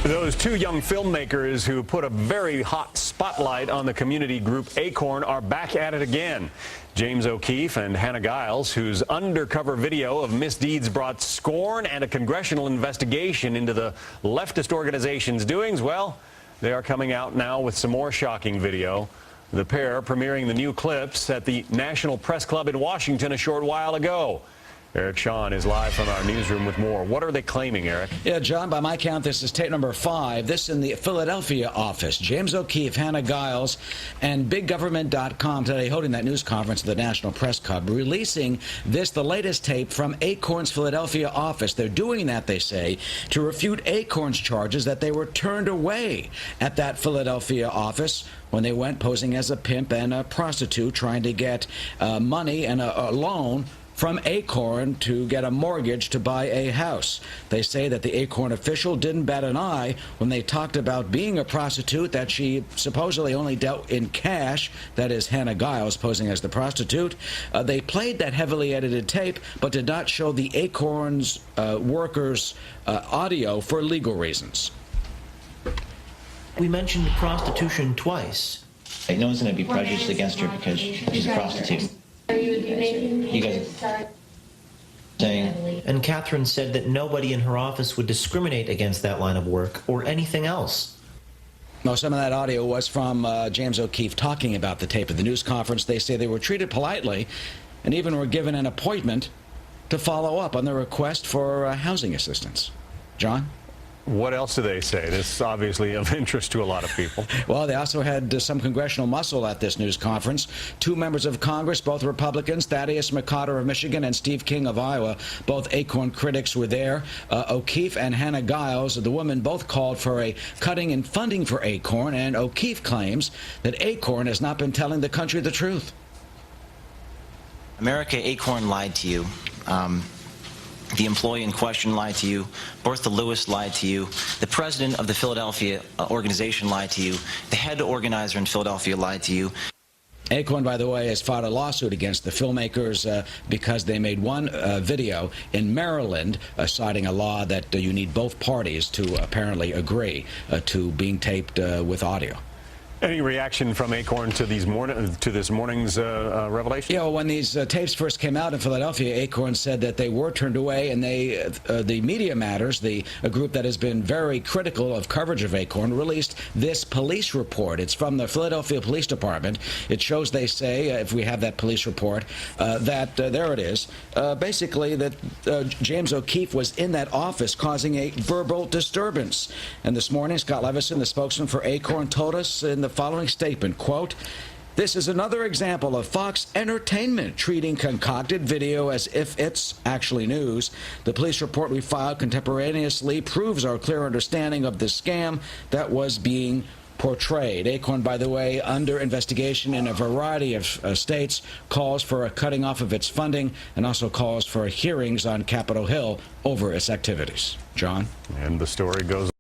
Those two young filmmakers who put a very hot spotlight on the community group ACORN are back at it again. James O'Keefe and Hannah Giles, whose undercover video of misdeeds brought scorn and a congressional investigation into the leftist organization's doings, well, they are coming out now with some more shocking video. The pair premiering the new clips at the National Press Club in Washington a short while ago. Eric Shawn is live from our newsroom with more. What are they claiming, Eric? Yeah, John, by my count, this is tape number 5. This in the Philadelphia office. James O'Keefe, Hannah Giles, and BigGovernment.com today holding that news conference at the National Press Club, releasing this, the latest tape from ACORN's Philadelphia office. They're doing that, they say, to refute ACORN's charges that they were turned away at that Philadelphia office when they went posing as a pimp and a prostitute trying to get money and a loan from ACORN to get a mortgage to buy a house. They say that the ACORN official didn't bat an eye when they talked about being a prostitute, that she supposedly only dealt in cash, that is Hannah Giles posing as the prostitute. They played that heavily edited tape, but did not show the ACORN's workers' audio for legal reasons. We mentioned prostitution twice. No one's going to be prejudiced against her because she's a prostitute. You guys are saying. And Catherine said that nobody in her office would discriminate against that line of work or anything else. No, some of that audio was from James O'Keefe talking about the tape at the news conference. They say they were treated politely and even were given an appointment to follow up on their request for housing assistance. John? What else do they say? This is obviously of interest to a lot of people. Well, they also had some congressional muscle at this news conference. 2 members of Congress, both Republicans, Thaddeus McCotter of Michigan and Steve King of Iowa, both ACORN critics, were there. O'Keefe and Hannah Giles, the women, both called for a cutting in funding for ACORN, and O'Keefe claims that ACORN has not been telling the country the truth. America, ACORN lied to you. The employee in question lied to you. Bertha Lewis lied to you. The president of the Philadelphia organization lied to you. The head organizer in Philadelphia lied to you. ACORN, by the way, has filed a lawsuit against the filmmakers because they made one video in Maryland citing a law that you need both parties to apparently agree to being taped with audio. Any reaction from ACORN to this morning's revelation? Yeah, well, when these tapes first came out in Philadelphia, ACORN said that they were turned away, and they, the Media Matters, a group that has been very critical of coverage of ACORN, released this police report. It's from the Philadelphia Police Department. It shows, they say, if we have that police report, that there it is, basically that James O'Keefe was in that office causing a verbal disturbance. And this morning, Scott Levison, the spokesman for ACORN, told us in the following statement, quote, "This is another example of Fox Entertainment treating concocted video as if it's actually news. The police report we filed contemporaneously proves our clear understanding of the scam that was being portrayed." ACORN, by the way, under investigation in a variety of states, calls for a cutting off of its funding and also calls for hearings on Capitol Hill over its activities. John? And the story goes